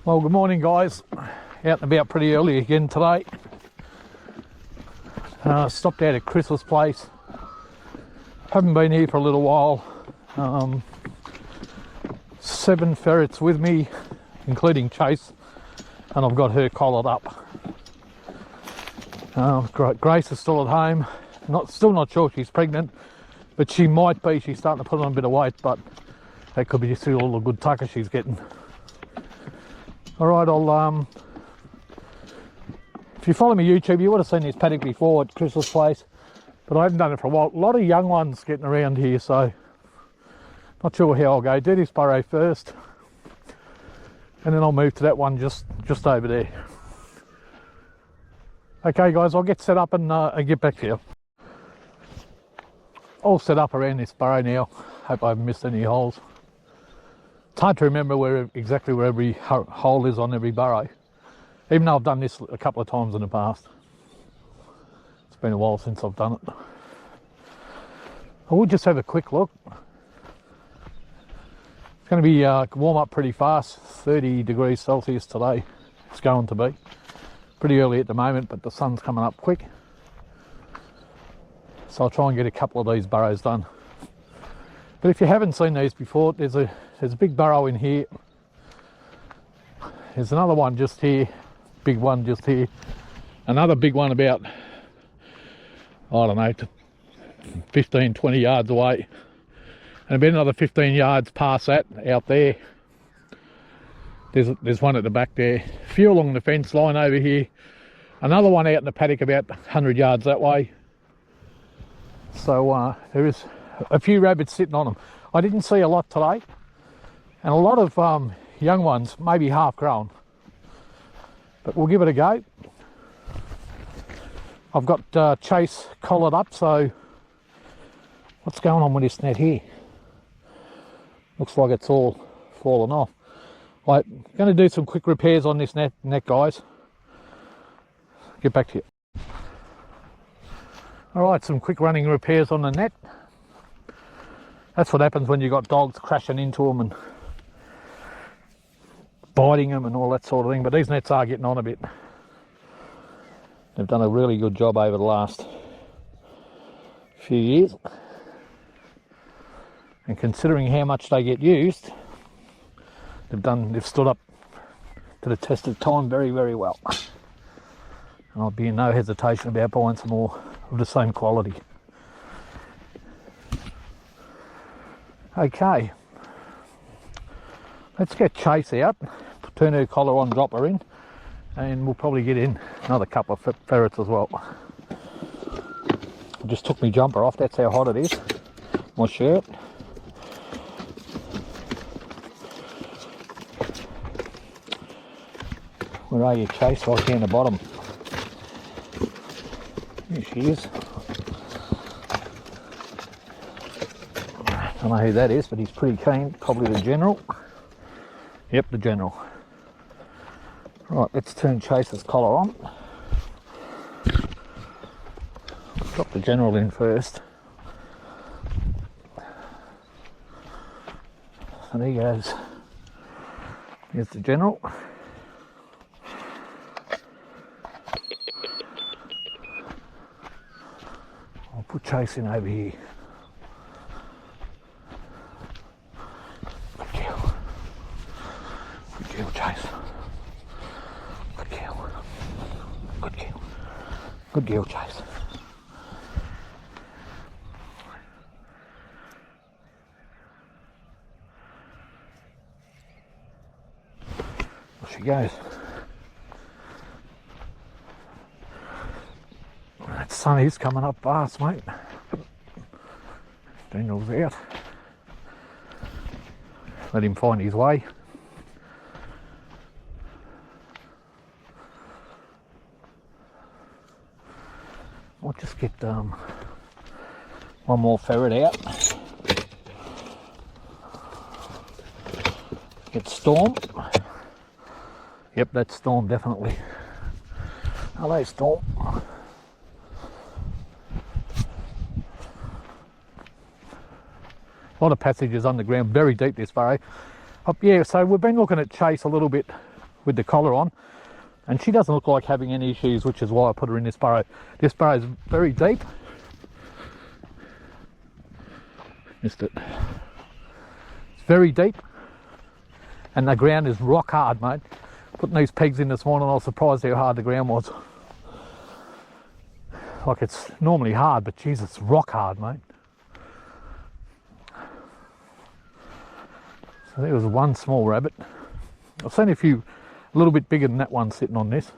Well, good morning, guys. Out and about pretty early again today. Stopped out at Chris's place. Haven't been here for a little while. 7 ferrets with me, including Chase, and I've got her collared up. Grace is still at home. Still not sure she's pregnant, but she might be. She's starting to put on a bit of weight, but that could be just all the good tucker she's getting. All right, if you follow me YouTube, you would have seen this paddock before at Chris's place, but I haven't done it for a while. A lot of young ones getting around here, so not sure how I'll go. Do this burrow first, and then I'll move to that one just over there. Okay, guys, I'll get set up and get back to you. All set up around this burrow now. Hope I haven't missed any holes. It's hard to remember exactly where every hole is on every burrow, even though I've done this a couple of times in the past. It's been a while since I've done it. I will just have a quick look. It's going to be warm up pretty fast, 30 degrees Celsius today. It's going to be pretty early at the moment, but the sun's coming up quick. So I'll try and get a couple of these burrows done. But if you haven't seen these before, there's a big burrow in here. There's another one just here, big one just here. Another big one about, I don't know, 15, 20 yards away. And about another 15 yards past that, out there. There's one at the back there. A few along the fence line over here. Another one out in the paddock about 100 yards that way. So there is a few rabbits sitting on them. I didn't see a lot today, and a lot of young ones, maybe half grown, but we'll give it a go. I've got Chase collared up, so what's going on with this net here? Looks like it's all fallen off. I'm going to do some quick repairs on this net guys. Get back to you. All right, some quick running repairs on the net. That's what happens when you've got dogs crashing into them and biting them and all that sort of thing. But these nets are getting on a bit. They've done a really good job over the last few years. And considering how much they get used, they've stood up to the test of time very, very well. And I'll be in no hesitation about buying some more of the same quality. Okay, let's get Chase out, turn her collar on, drop her in, and we'll probably get in another couple of ferrets as well. I just took my jumper off, that's how hot it is. My shirt. Where are you, Chase? Right down the bottom. There she is. I don't know who that is, but he's pretty keen. Probably the general. Yep, the general. Right, let's turn Chase's collar on. Drop the general in first. And there he goes. Here's the general. I'll put Chase in over here. Chase. Good girl. Good girl. Good girl, Chase. There she goes. That sun is coming up fast, mate. Daniel's out. Let him find his way. I'll just get one more ferret out. Get Storm. Yep, that's Storm, definitely. Hello, Storm. A lot of passages underground, very deep this furrow. Yeah, so we've been looking at Chase a little bit with the collar on, and she doesn't look like having any issues, which is why I put her in this burrow. This burrow is very deep. Missed it. It's very deep, and the ground is rock hard, mate. Putting these pegs in this morning, I was surprised how hard the ground was. Like, it's normally hard, but geez, it's rock hard, mate. So there was one small rabbit. I've seen a few a little bit bigger than that one sitting on this.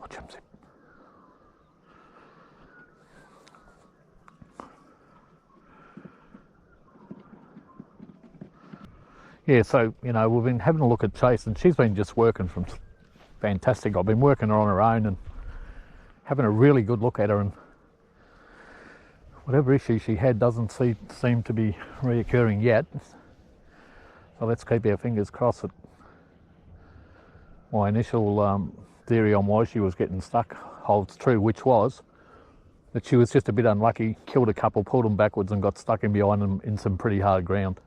Watch him zip. Yeah, so, you know, we've been having a look at Chase, and she's been just working from fantastic. I've been working her on her own and having a really good look at her, and whatever issue she had doesn't seem to be reoccurring yet. So let's keep our fingers crossed that my initial theory on why she was getting stuck holds true, which was that she was just a bit unlucky, killed a couple, pulled them backwards and got stuck in behind them in some pretty hard ground.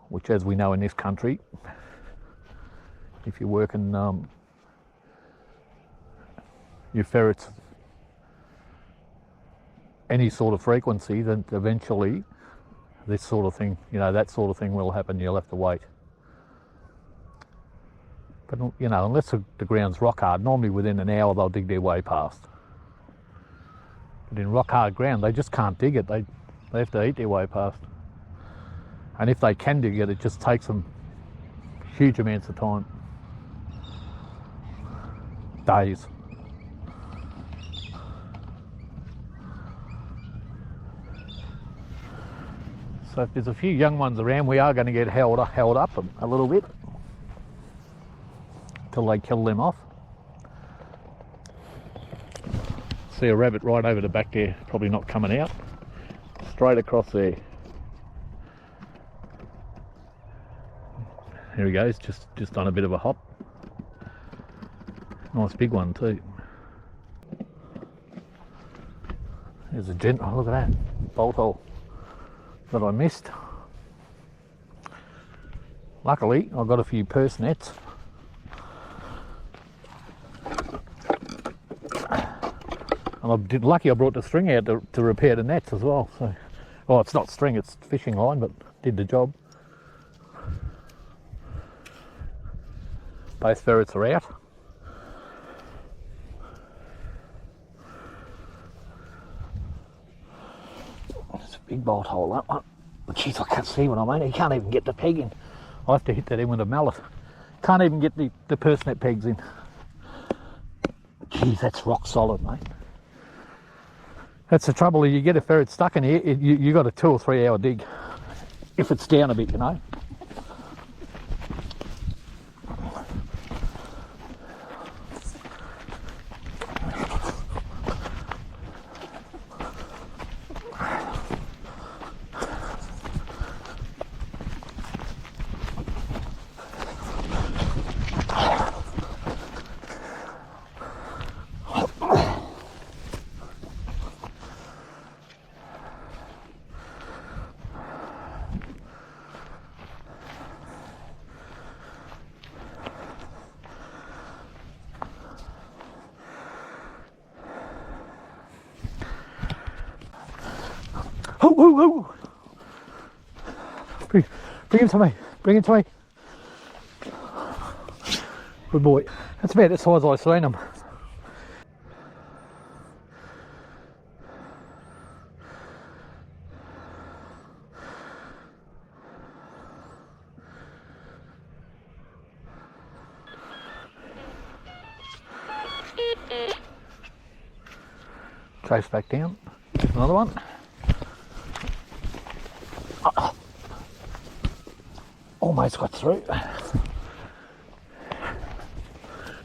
Which, as we know in this country, if you're working your ferrets any sort of frequency, then eventually this sort of thing, you know, that sort of thing will happen. You'll have to wait. But, you know, unless the ground's rock hard, normally within an hour they'll dig their way past. But in rock hard ground, they just can't dig it. They have to eat their way past. And if they can dig it, it just takes them huge amounts of time. Days. So if there's a few young ones around, we are going to get held up a little bit till they kill them off. See a rabbit right over the back there, probably not coming out. Straight across there. Here he goes, just on a bit of a hop. Nice big one too. There's a gent, oh, look at that, bolt hole that I missed. Luckily, I got a few purse nets. And I'm lucky I brought the string out to repair the nets as well. So, oh, it's not string, it's fishing line, but did the job. Both ferrets are out. It's a big bolt hole, that one. Jeez, I can't see what I mean. You can't even get the peg in. I have to hit that in with a mallet. Can't even get the purse net pegs in. Jeez, that's rock solid, mate. That's the trouble. You get a ferret stuck in here, you got a 2 or 3 hour dig. If it's down a bit, you know. Oh. Bring him to me. Bring him to me. Good boy. That's about the size I've seen him. Chase back down. Another one. Almost got through.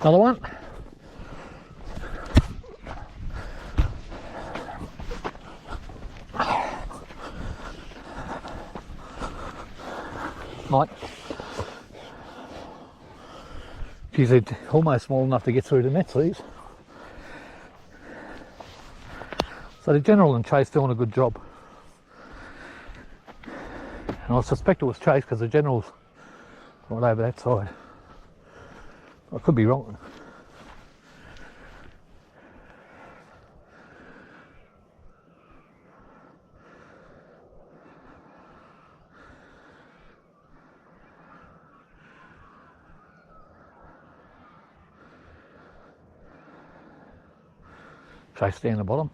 Another one. Right. She's almost small enough to get through the nets, these. So the General and Chase doing a good job. And I suspect it was Chase because the General's right over that side. I could be wrong. Chase down the bottom.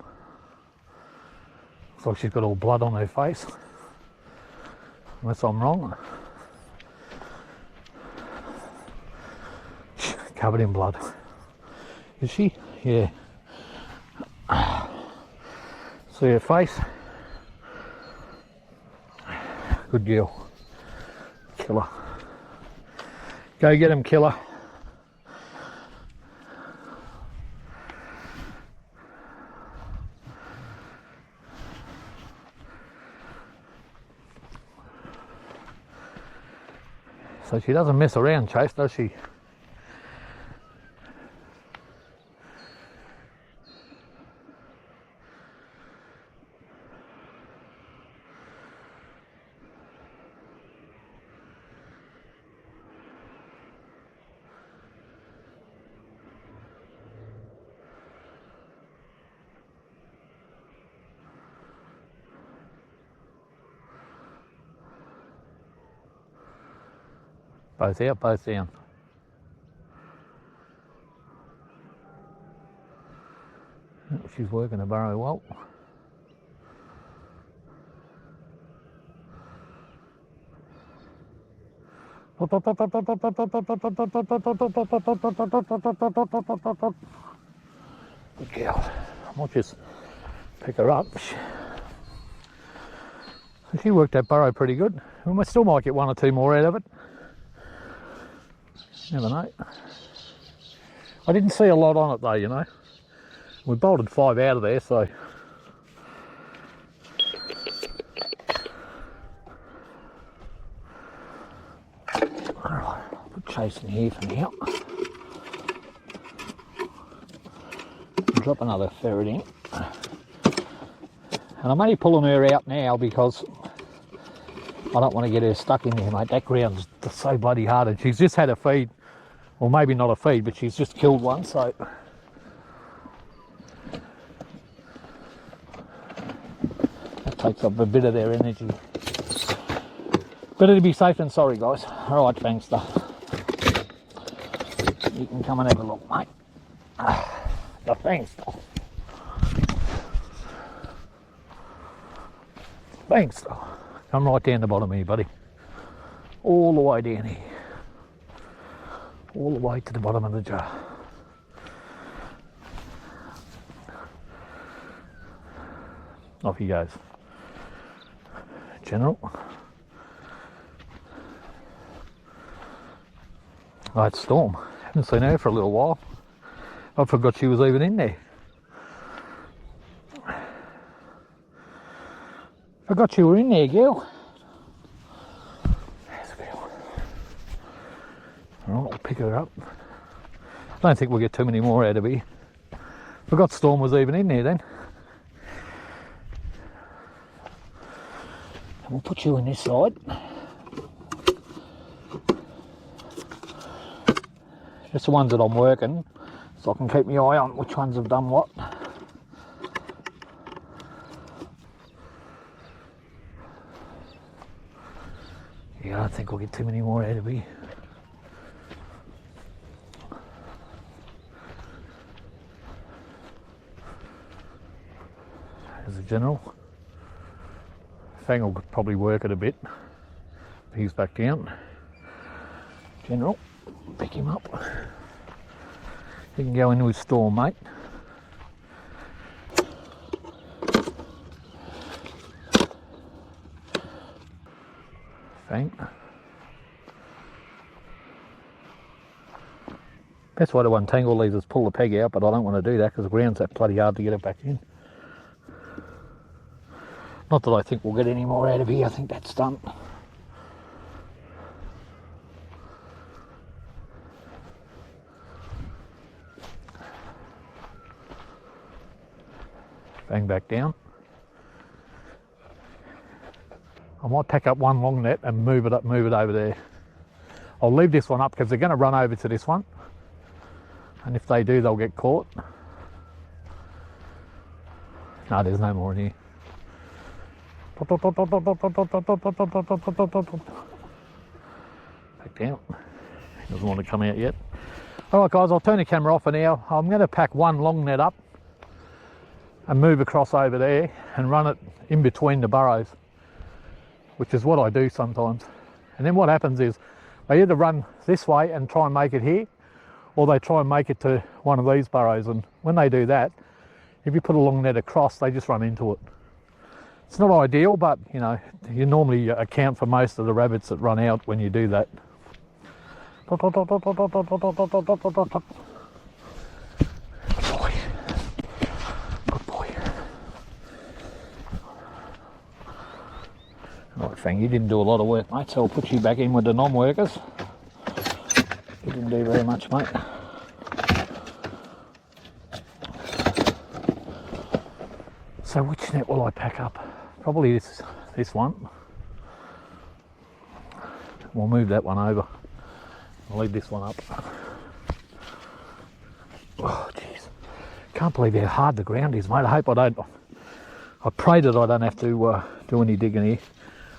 Looks like she's got all blood on her face. Unless I'm wrong. Covered in blood. Is she? Yeah. See her face? Good girl. Killer. Go get him, killer. So she doesn't mess around, Chase, does she? Both out, both down. She's working the burrow well. Good girl. I might just pick her up. She worked that burrow pretty good. We still might get one or two more out of it. Never know. I didn't see a lot on it though, you know. We bolted 5 out of there, so. Alright, I'll put Chase in here for now. Drop another ferret in. And I'm only pulling her out now because I don't want to get her stuck in there, mate. That ground's so bloody hard, and she's just had a feed. Or maybe not a feed, but she's just killed one, so. That takes up a bit of their energy. Better to be safe than sorry, guys. Alright, Fangster. You can come and have a look, mate. The Fangster. Fangster. Come right down the bottom here, buddy. All the way down here. All the way to the bottom of the jar. Off he goes. General. Oh, it's Storm. Haven't seen her for a little while. I forgot she was even in there. Forgot you were in there, girl. Alright, I'll pick her up. I don't think we'll get too many more out of here. Forgot Storm was even in there then. And we'll put you in this side. Just the ones that I'm working, so I can keep my eye on which ones have done what. Yeah, I don't think we'll get too many more out of here. There's a General. Fang will probably work it a bit. He's back down. General, pick him up. You can go in with Storm, mate. Fang. Best way to untangle these is pull the peg out, but I don't want to do that because the ground's that bloody hard to get it back in. Not that I think we'll get any more out of here, I think that's done. Bang back down. I might pack up one long net and move it over there. I'll leave this one up because they're going to run over to this one, and if they do, they'll get caught. No, there's no more in here. Back down. Doesn't want to come out yet. Alright guys, I'll turn the camera off for now. I'm going to pack one long net up and move across over there and run it in between the burrows, which is what I do sometimes. And then what happens is they either run this way and try and make it here, or they try and make it to one of these burrows, and when they do that, if you put a long net across, they just run into it. It's not ideal, but you know, you normally account for most of the rabbits that run out when you do that. Good boy. Good boy. Right, Fang, you didn't do a lot of work, mate, so I'll put you back in with the non-workers. You didn't do very much, mate. So which net will I pack up? Probably this one. We'll move that one over. I'll leave this one up. Oh jeez, can't believe how hard the ground is, mate. I pray that I don't have to do any digging here.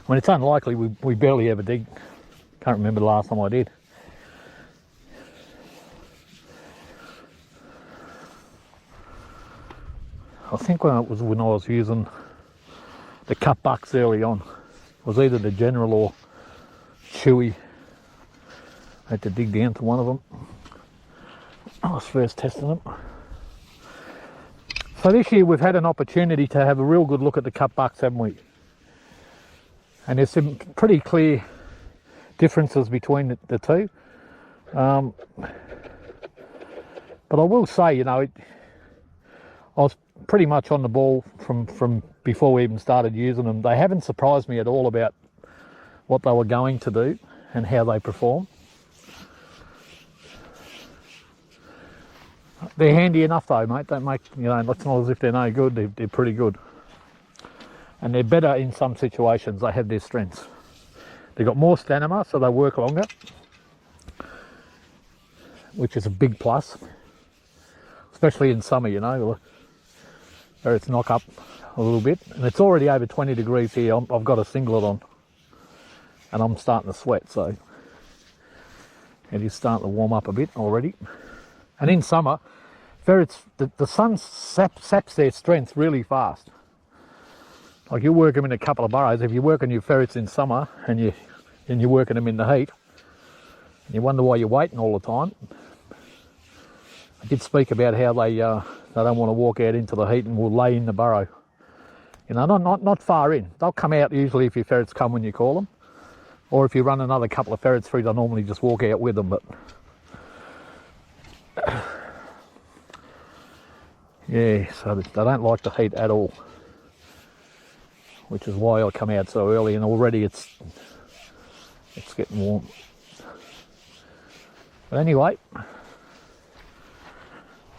I mean, it's unlikely. We barely ever dig. Can't remember the last time I did. I think when I was using the cut bucks early on, it was either the General or Chewy. I had to dig down to one of them. I was first testing them. So this year we've had an opportunity to have a real good look at the cut bucks, haven't we? And there's some pretty clear differences between the two. But I will say, you know, I was pretty much on the ball from before we even started using them. They haven't surprised me at all about what they were going to do and how they perform. They're handy enough though, mate. Don't make, you know, it's not as if they're no good. They're pretty good. And they're better in some situations. They have their strengths. They've got more stamina, so they work longer, which is a big plus, especially in summer, you know, where it's knock up a little bit. And it's already over 20 degrees here. I've got a singlet on and I'm starting to sweat, so it is starting to warm up a bit already. And in summer, ferrets, the sun saps their strength really fast. Like you work them in a couple of burrows. If you're working your ferrets in summer and you're working them in the heat, and you wonder why you're waiting all the time. I did speak about how they don't want to walk out into the heat and will lay in the burrow. You know, not far in. They'll come out usually if your ferrets come when you call them, or if you run another couple of ferrets through, they'll normally just walk out with them. But yeah, so they don't like the heat at all, which is why I come out so early, and already it's getting warm. But anyway,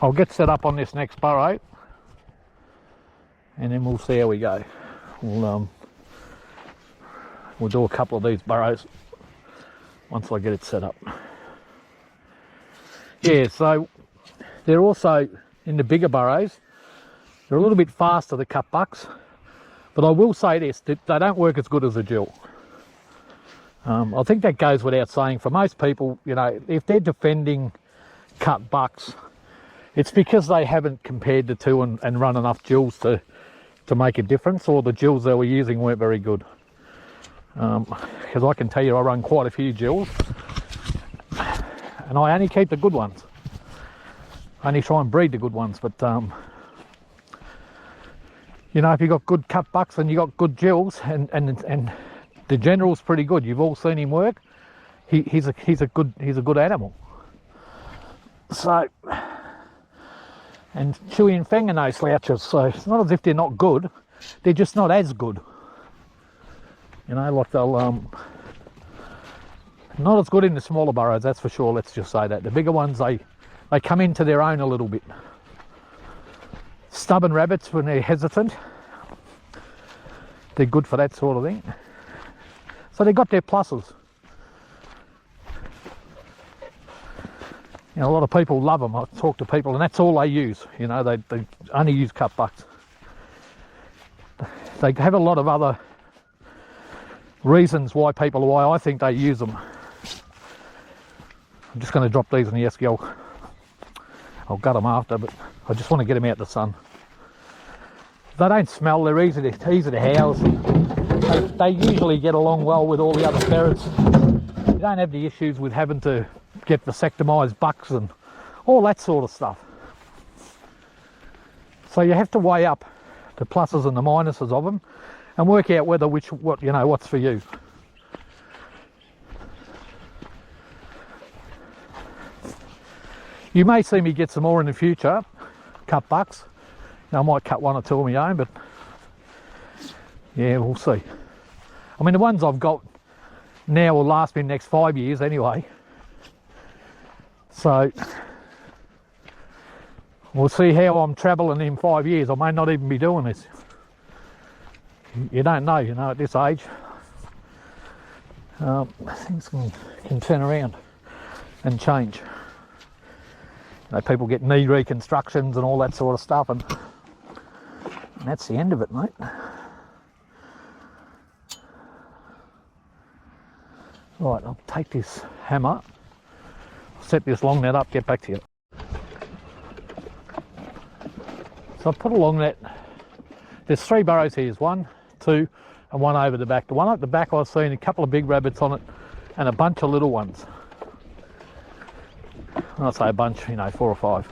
I'll get set up on this next burrow and then we'll see how we go. We'll do a couple of these burrows once I get it set up. Yeah, so they're also in the bigger burrows. They're a little bit faster, the cut bucks, but I will say this, they don't work as good as a gill. I think that goes without saying. For most people, you know, if they're defending cut bucks, it's because they haven't compared the two and run enough gills to make a difference, or the gills they were using weren't very good. Because I can tell you I run quite a few gills and I only keep the good ones. I only try and breed the good ones, but you know, if you've got good cut bucks and you've got good gills, and the General's pretty good. You've all seen him work. He's a good animal. So, and Chewy and Fang are no slouches, so it's not as if they're not good, they're just not as good. You know, like they'll not as good in the smaller burrows, that's for sure. Let's just say that. The bigger ones, they come into their own a little bit. stubborn rabbits when they're hesitant. They're good for that sort of thing. So they've got their pluses. You know, a lot of people love them. I talk to people and that's all they use. You know, they only use cup bucks. They have a lot of other reasons why I think they use them. I'm just going to drop these in the esky. I'll gut them after, but I just want to get them out in the sun. They don't smell, they're easy to house. They usually get along well with all the other ferrets. You don't have the issues with having to get vasectomised bucks and all that sort of stuff. So you have to weigh up the pluses and the minuses of them and work out what's for you. You may see me get some more in the future, cut bucks. Now, I might cut one or two of my own, but yeah, we'll see. I mean, the ones I've got now will last me the next 5 years anyway. So we'll see how I'm travelling in 5 years. I may not even be doing this. You don't know, at this age. Things can turn around and change. You know, people get knee reconstructions and all that sort of stuff, and that's the end of it, mate. Right, I'll take this hammer, set this long net up, get back to you. So I've put along that, there's 3 burrows here, there's 1, 2 and 1 over the back. The one at the back I've seen a couple of big rabbits on it and a bunch of little ones. When I say a bunch, 4 or 5.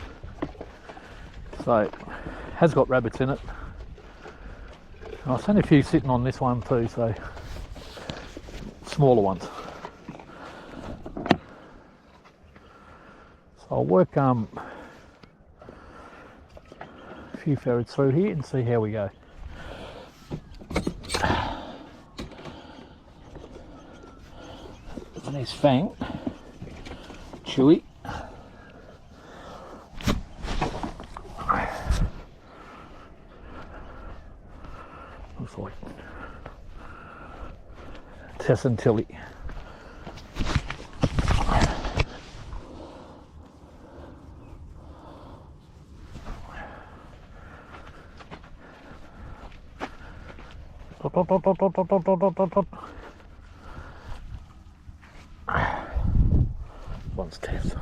So it has got rabbits in it. And I've seen a few sitting on this one too, so smaller ones. So I'll work a few ferrets through here and see how we go. There's Fang, Chewy. Looks like Tess and Tilly. One's Tess.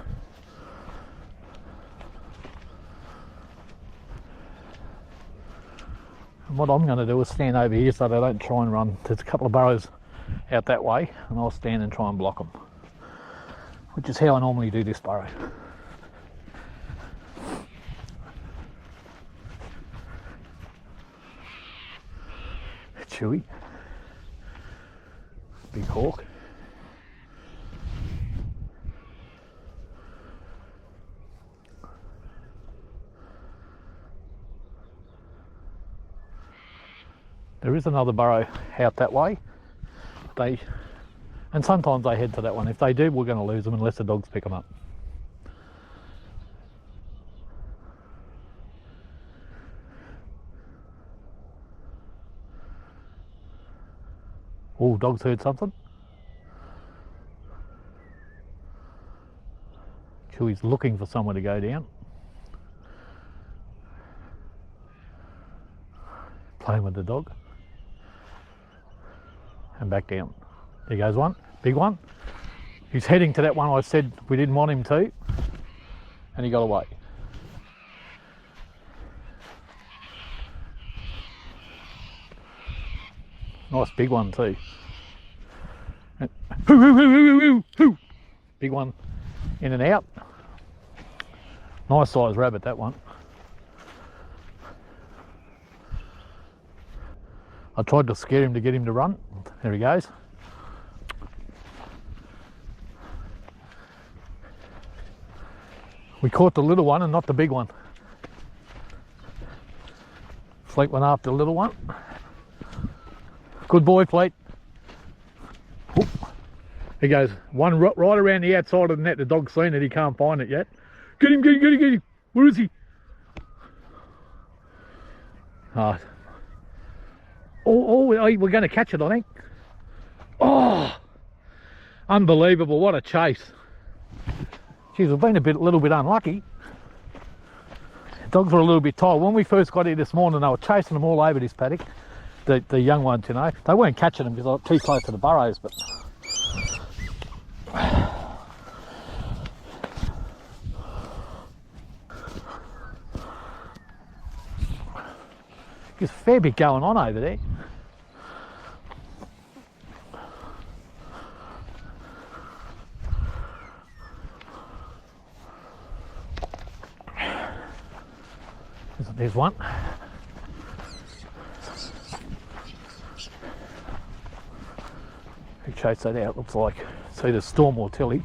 And what I'm going to do is stand over here so they don't try and run. There's a couple of burrows out that way and I'll stand and try and block them, which is how I normally do this burrow. Chewy, big hawk. There is another burrow out that way. And sometimes they head to that one. If they do, we're going to lose them unless the dogs pick them up. Oh, dog's heard something. Chewy's looking for somewhere to go down. Playing with the dog. And back down. There goes one, big one. He's heading to that one I said we didn't want him to, and he got away. Nice big one too. And, big one in and out. Nice sized rabbit, that one. I tried to scare him to get him to run. There he goes. We caught the little one and not the big one. Fleet went after the little one. Good boy, Fleet. Oop. He goes, one right around the outside of the net. The dog's seen it, he can't find it yet. Get him, get him, get him, get him. Where is he? Oh, we're going to catch it, I think. Oh, unbelievable! What a chase! Geez, we've been a little bit unlucky. Dogs were a little bit tired. When we first got here this morning, they were chasing them all over this paddock. The young ones, you know. They weren't catching them because they were too close to the burrows, but there's a fair bit going on over there. There's one. Who chased that out? Looks like it's either Storm or Tilly.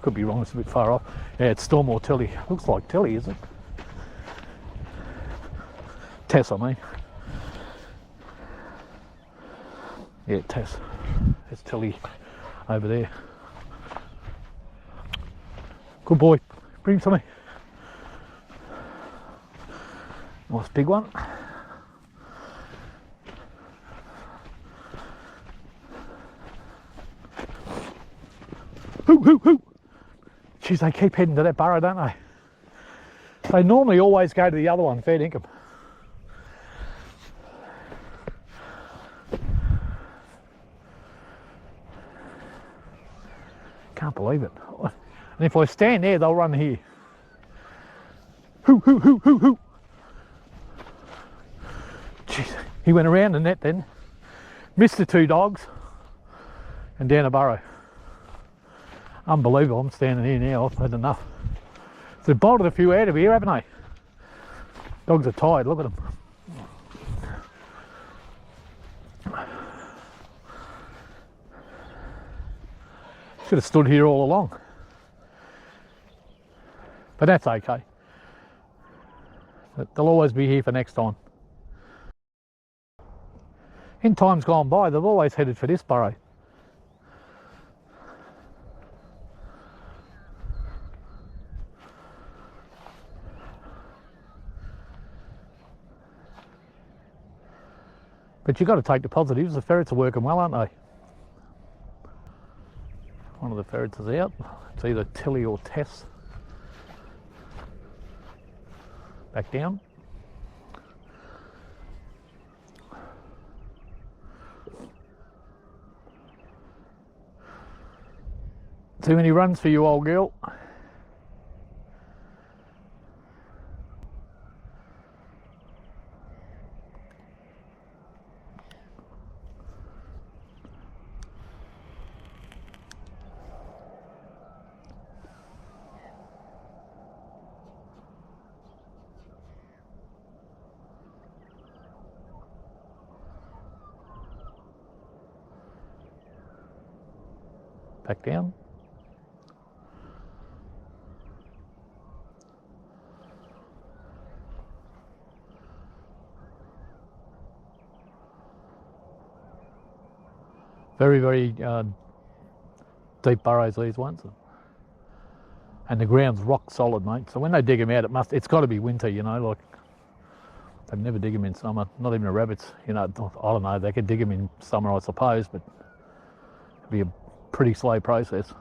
Could be wrong, it's a bit far off. Yeah, it's Storm or Tilly. Looks like Tilly, is it? Tess, I mean. Yeah, Tess. There's Tilly over there. Good boy. Bring him to me. Nice big one. Hoo, hoo, hoo. Jeez, they keep heading to that burrow, don't they? They normally always go to the other one, fair dinkum. Can't believe it. And if I stand there, they'll run here. Hoo, hoo, hoo, hoo, hoo. Jeez, he went around the net then, missed the two dogs, and down a burrow. Unbelievable. I'm standing here now, I've had enough. They've bolted a few out of here, haven't they? Dogs are tired, look at them. Should have stood here all along. But that's okay. They'll always be here for next time. In times gone by, they've always headed for this burrow. But you've got to take the positives. The ferrets are working well, aren't they? One of the ferrets is out. It's either Tilly or Tess. Back down. Too many runs for you, old girl. Back down. Very deep burrows, these ones, and the ground's rock solid, mate. So when they dig them out, it's got to be winter, you know. Like they'd never dig them in summer. Not even the rabbits, you know. I don't know. They could dig them in summer, I suppose, but it'd be a pretty slow process.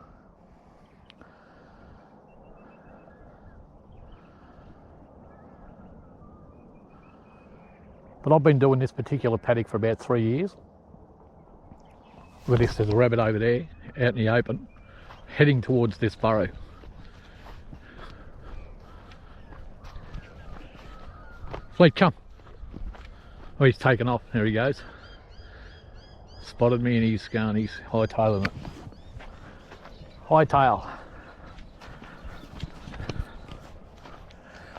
But I've been doing this particular paddock for about 3 years. Look at this, there's a rabbit over there, out in the open, heading towards this burrow. Fleet, come. Oh, he's taken off, there he goes. Spotted me and he's hightailing it. Hightail.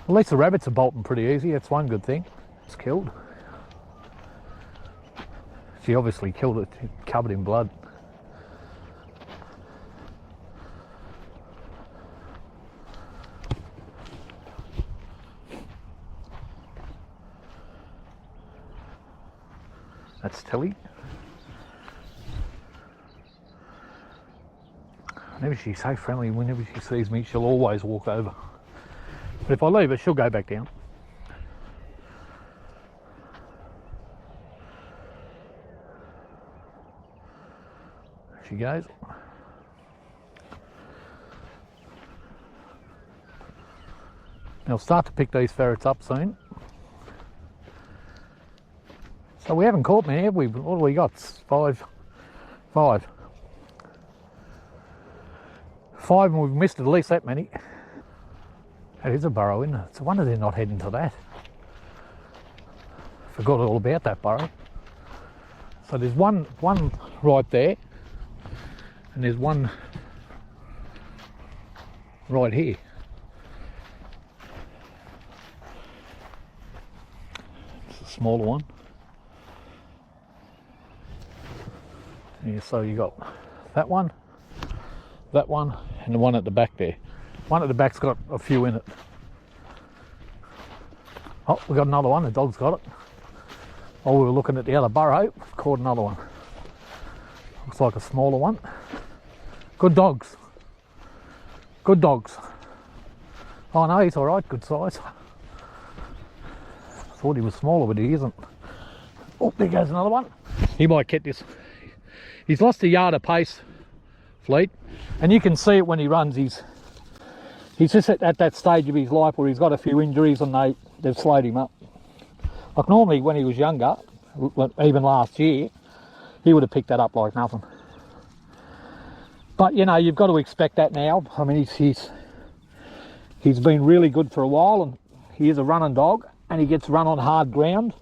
At least the rabbits are bolting pretty easy, that's one good thing. It's killed. She obviously killed it, covered in blood. That's Tilly. Whenever she's so friendly, whenever she sees me, she'll always walk over. But if I leave her, she'll go back down. she goes. They'll start to pick these ferrets up soon. So we haven't caught many, have we? What have we got? Five, and we've missed at least that many. That is a burrow, isn't it? It's a wonder they're not heading to that. Forgot all about that burrow. So there's one right there, and there's one right here. It's a smaller one. Yeah, so you got that one, and the one at the back there. One at the back's got a few in it. Oh, we got another one. The dog's got it. Oh, we were looking at the other burrow. Caught another one. Looks like a smaller one. Good dogs. Good dogs. Oh no, he's all right. Good size. Thought he was smaller, but he isn't. Oh, there goes another one. He might get this. He's lost a yard of pace, Fleet, and you can see it when he runs. He's just at that stage of his life where he's got a few injuries and they've slowed him up. Like normally when he was younger, even last year, he would have picked that up like nothing. But you know, you've got to expect that now. I mean, he's been really good for a while, and he is a running dog, and he gets run on hard ground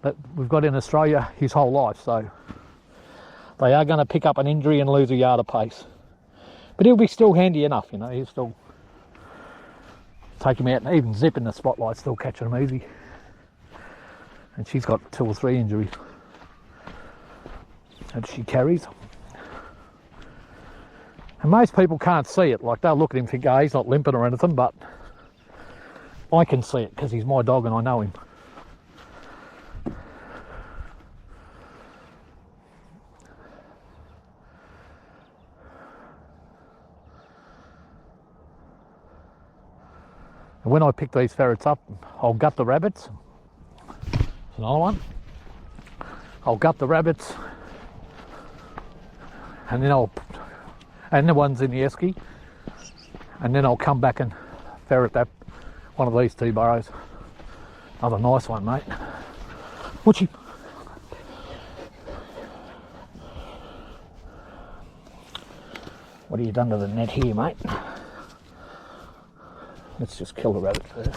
that we've got in Australia his whole life. So they are going to pick up an injury and lose a yard of pace. But he'll be still handy enough, you know, he'll still take him out, and even Zip in the spotlight still catching him easy. And she's got 2 or 3 injuries that she carries. And most people can't see it, like they'll look at him and think, oh, he's not limping or anything, but I can see it because he's my dog and I know him. And when I pick these ferrets up, I'll gut the rabbits. There's another one. I'll gut the rabbits, and then and the ones in the esky, and then I'll come back and ferret that one of these 2 burrows. Another nice one, mate. What'd What have you done to the net here, mate? Let's just kill the rabbit first.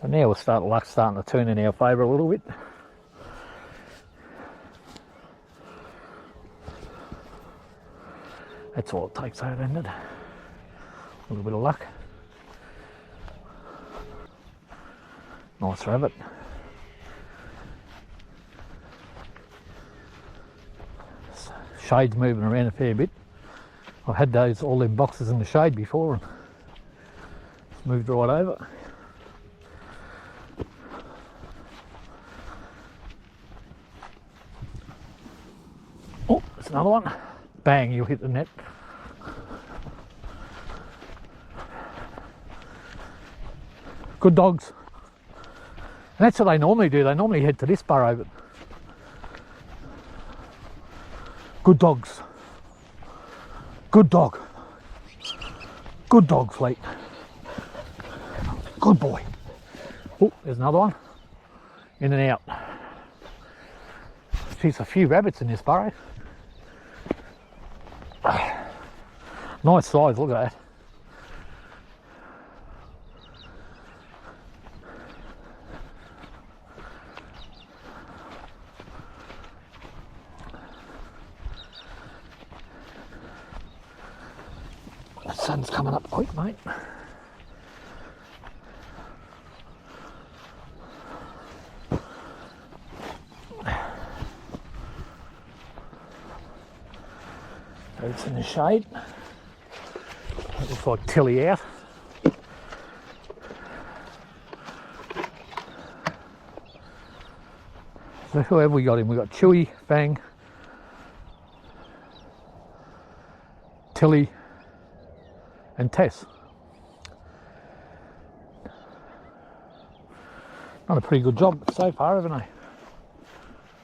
So now luck's starting to turn in our favour a little bit. That's all it takes, though, isn't it? A little bit of luck. Nice rabbit. Shade's moving around a fair bit. I've had all them boxes in the shade before and it's moved right over. Oh, there's another one. Bang, you'll hit the net. Good dogs. And that's what they normally do. They normally head to this burrow, but good dogs. Good dog. Good dog, Fleet. Good boy. Oh, there's another one. In and out. Geez, a few rabbits in this burrow. Nice size, look at that. The sun's coming up quick, mate. It's in the shade. It looks like Tilly out. So who have we got in? We've got Chewy, Fang, Tilly and Tess. Done a pretty good job so far, haven't they?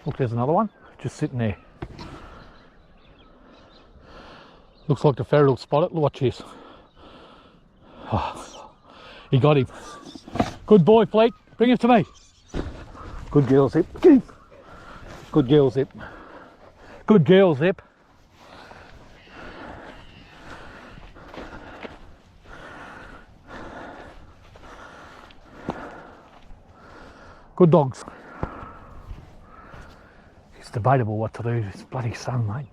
Look, there's another one just sitting there. Looks like the ferret will spot it. Watch this. Oh, he got him. Good boy, Fleet. Bring him to me. Good girl, Zip. Get him. Good girl, Zip. Good girl, Zip. Good dogs. It's debatable what to do. It's bloody sun, mate.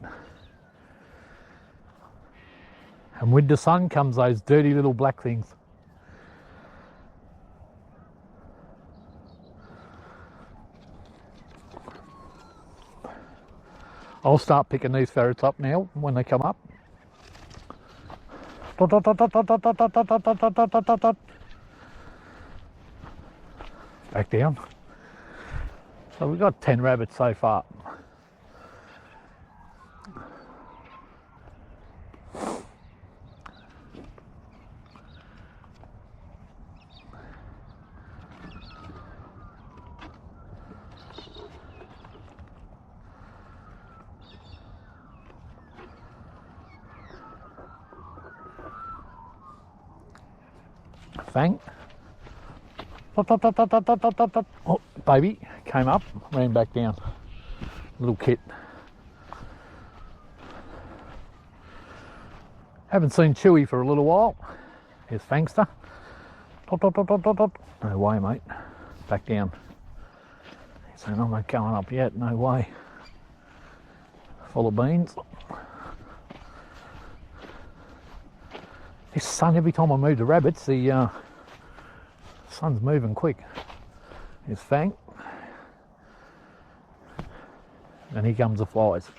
And with the sun comes those dirty little black things. I'll start picking these ferrets up now when they come up. Back down. So we've got 10 rabbits so far. Fang. Oh, baby came up, ran back down. Little kit. Haven't seen Chewy for a little while. Here's Fangster. No way, mate. Back down. He's saying, I'm not going up yet. No way. Full of beans. This sun, every time I move the rabbits, the sun's moving quick. Here's Fang. And here comes the flies.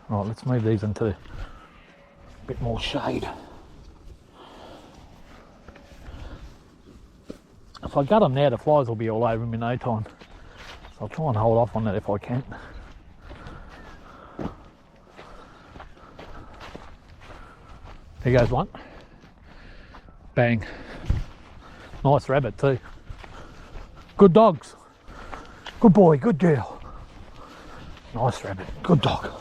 Right, let's move these into a bit more shade. If I gut them now, the flies will be all over them in no time. So I'll try and hold off on that if I can. There goes one. Bang. Nice rabbit too. Good dogs. Good boy, good girl. Nice rabbit, good dog.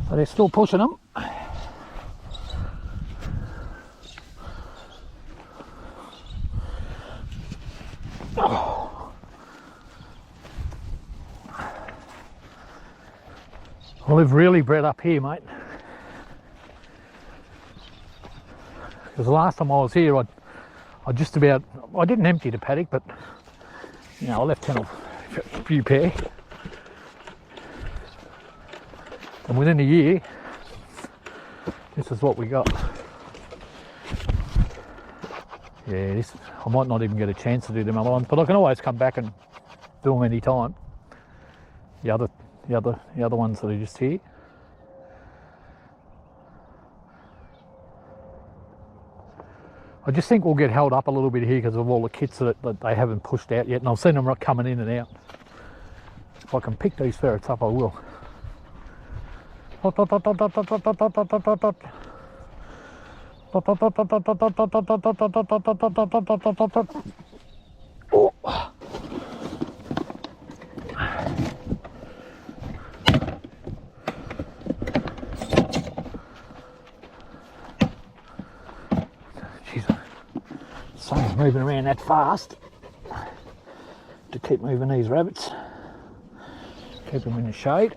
So they're still pushing them. Well, they've really bred up here, mate. Because the last time I was here, I just about, I didn't empty the paddock, but you know, I left 10 or a few pair. And within a year, this is what we got. Yeah, this, I might not even get a chance to do them other ones, but I can always come back and do them any time. The other ones that are just here. I just think we'll get held up a little bit here because of all the kits that they haven't pushed out yet, and I've seen them coming in and out. If I can pick these ferrets up, I will. Oh. Sun's moving around that fast to keep moving these rabbits, keep them in the shade.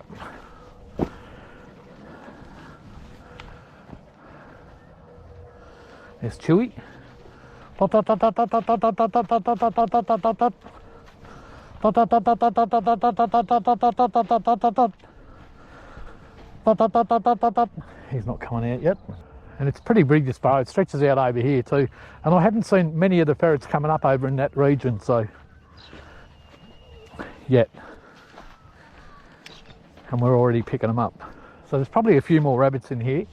There's Chewy. He's not coming out yet. And it's pretty big, this burrow. It stretches out over here too. And I haven't seen many of the ferrets coming up over in that region, so yet, and we're already picking them up. So there's probably a few more rabbits in here.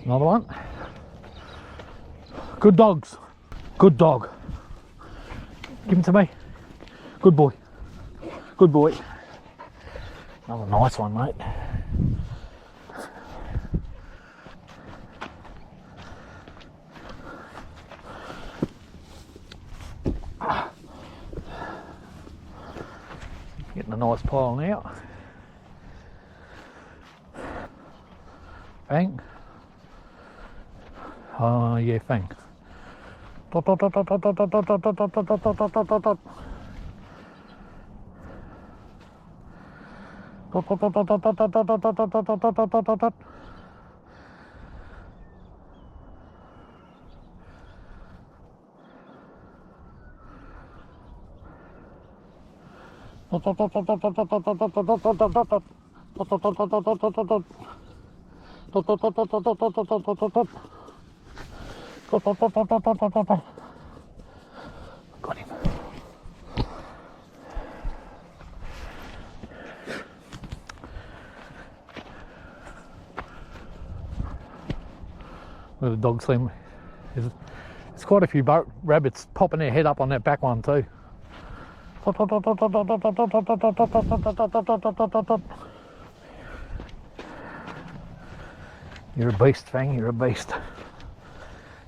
Another one. Good dogs. Good dog. Give him to me. Good boy. Good boy. Another nice one, mate. Getting a nice pile now. Fang. Oh yeah, fang. Dot, dot, dot, dot, dot, dot, dot, dot, dot, dot, dot, dot, dot, dot, dot, dot. Got him. Where the dog seem, there's quite a few rabbits popping their head up on that back one too. You're a beast, Fang, you're a beast.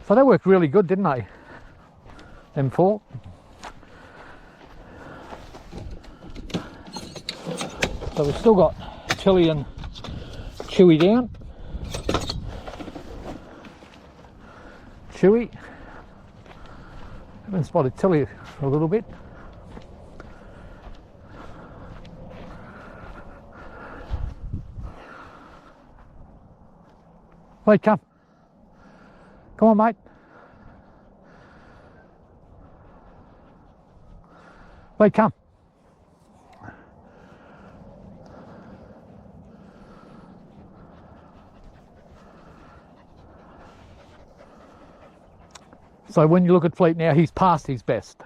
So that worked really good, didn't they? Them four. So we've still got Tilly and Chewy down. Chewy. Haven't spotted Tilly for a little bit. Wait, come. Come on, mate. Wait, come. So when you look at Fleet now, he's past his best.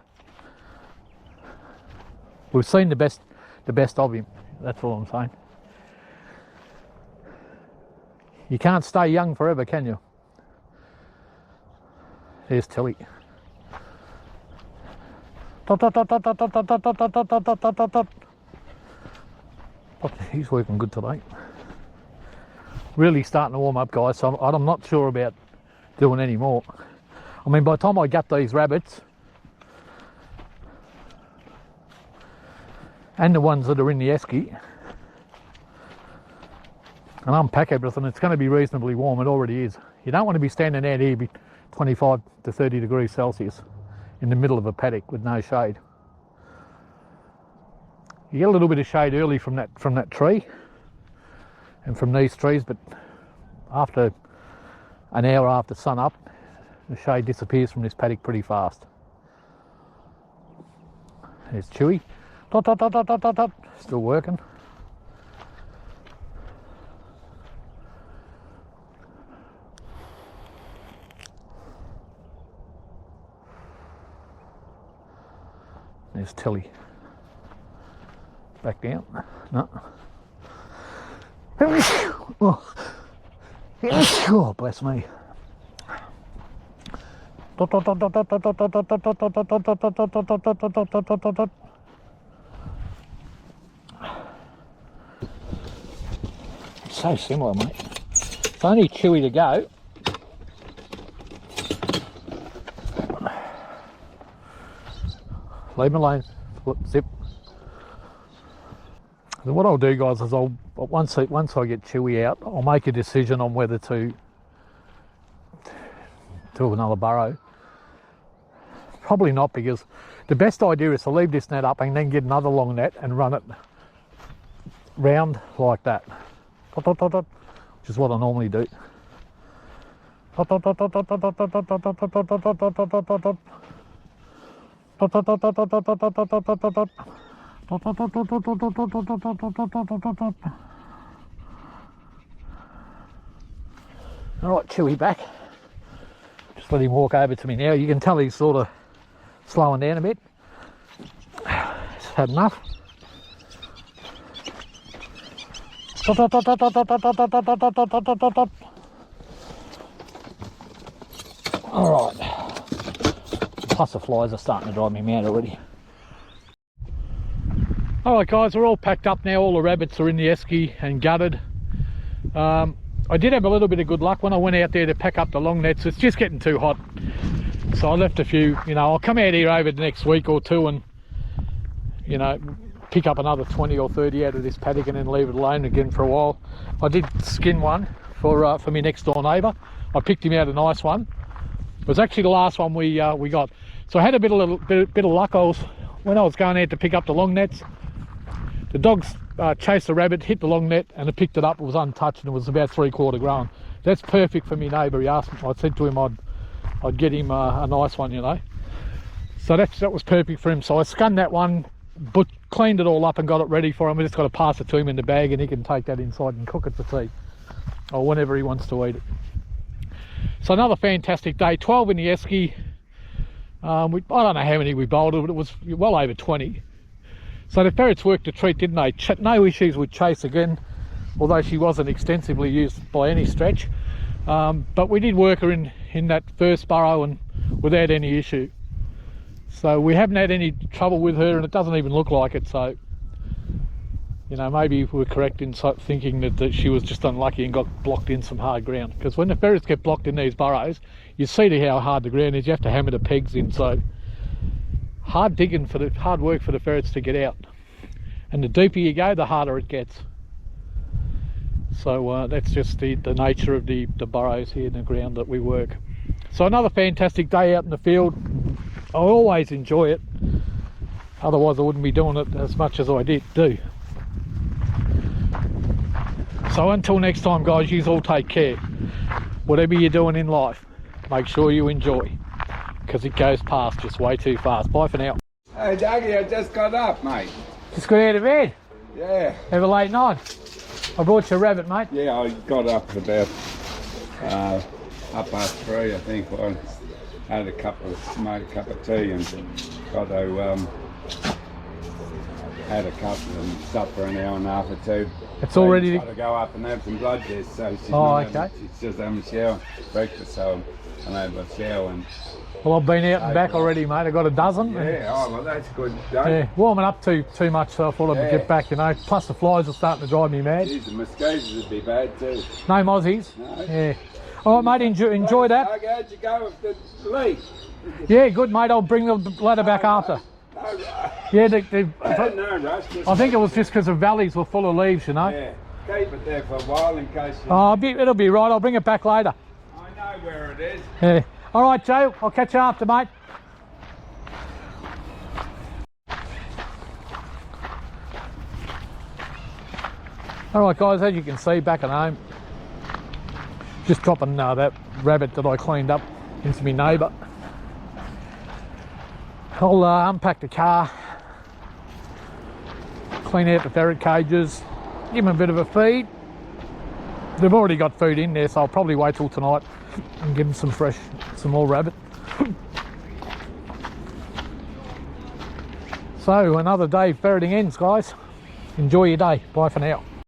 We've seen the best of him. That's all I'm saying. You can't stay young forever, can you? Here's Tilly. He's working good today. Really starting to warm up, guys, so I'm not sure about doing any more. I mean, by the time I gut these rabbits, and the ones that are in the esky, and unpack everything, it's going to be reasonably warm. It already is. You don't want to be standing out here 25 to 30 degrees Celsius in the middle of a paddock with no shade. You get a little bit of shade early from that tree and from these trees, but after an hour after sun up, the shade disappears from this paddock pretty fast. There's Chewy. Dot, dot, dot, dot, dot, dot, dot. Still working. There's Tilly. Back down. No. Oh, bless me. So similar, mate. It's only Chewy to go. Leave him alone. Zip. So what I'll do, guys, is once I get Chewy out, I'll make a decision on whether to do another burrow. Probably not, because the best idea is to leave this net up and then get another long net and run it round like that, which is what I normally do. All right, Chewy back. Just let him walk over to me now. You can tell he's sort of slowing down a bit. had enough. Dot, dot, dot, dot, dot, dot, dot, dot, dot, dot, dot, dot, dot, dot. All right. Plus the flies are starting to drive me mad already. All right, guys, we're all packed up now. All the rabbits are in the esky and gutted. I did have a little bit of good luck when I went out there to pack up the long nets. It's just getting too hot, so I left a few. You know, I'll come out here over the next week or two and, you know, pick up another 20 or 30 out of this paddock and then leave it alone again for a while. I did skin one for my next door neighbour. I picked him out a nice one. It was actually the last one we got. So I had a bit of luck. When I was going out to pick up the long nets, the dogs chased the rabbit, hit the long net, and it picked it up. It was untouched and it was about 3/4 grown. That's perfect for me neighbour. He asked me, I said to him I'd get him a nice one, you know. So that was perfect for him. So I skinned that one, but cleaned it all up and got it ready for him. I just got to pass it to him in the bag and he can take that inside and cook it for tea or whenever he wants to eat it. So another fantastic day. 12 in the esky. I don't know how many we bowled, but it was well over 20. So the ferrets worked a treat, didn't they? No issues with Chase again, although she wasn't extensively used by any stretch. But we did work her in that first burrow and without any issue. So we haven't had any trouble with her, and it doesn't even look like it. So, you know, maybe we're correct in thinking that she was just unlucky and got blocked in some hard ground. Because when the ferrets get blocked in these burrows, you see how hard the ground is. You have to hammer the pegs in. So hard digging hard work for the ferrets to get out. And the deeper you go, the harder it gets. So that's just the nature of the burrows here in the ground that we work. So another fantastic day out in the field. I always enjoy it. Otherwise I wouldn't be doing it as much as I do. So until next time, guys, you all take care. Whatever you're doing in life, make sure you enjoy, because it goes past just way too fast. Bye for now. Hey Dougie, I just got up, mate. Just got out of bed? Yeah. Have a late night? I brought you a rabbit, mate. Yeah, I got up at about 3:30, I think. I had made a cup of tea and got to had a cup and stopped for an hour and a half or two. It's so already got to go up and have some blood tests. So she's she's just having a shower, breakfast. So I'm having a shower and. Well, I've been out and back already, mate. I got a dozen. Yeah, oh well, that's good. Yeah, warming up too much, so I thought I'd get back, you know. Plus the flies are starting to drive me mad. Jeez, the mosquitoes would be bad too. No mozzies? No. Yeah. All right, mate, enjoy that. Okay, how'd you go with the leak? Yeah, good, mate. I'll bring the ladder back after. No rush. Yeah, No rush. I think it was just because the valleys were full of leaves, you know. Yeah, keep it there for a while in case you... Oh, it'll be right. I'll bring it back later. I know where it is. Yeah. All right, Joe. I'll catch you after, mate. All right, guys, as you can see, back at home, just dropping that rabbit that I cleaned up into my neighbour. I'll unpack the car, clean out the ferret cages, give them a bit of a feed. They've already got food in there, so I'll probably wait till tonight and give them some more rabbit. So another day ferreting ends, guys. Enjoy your day. Bye for now.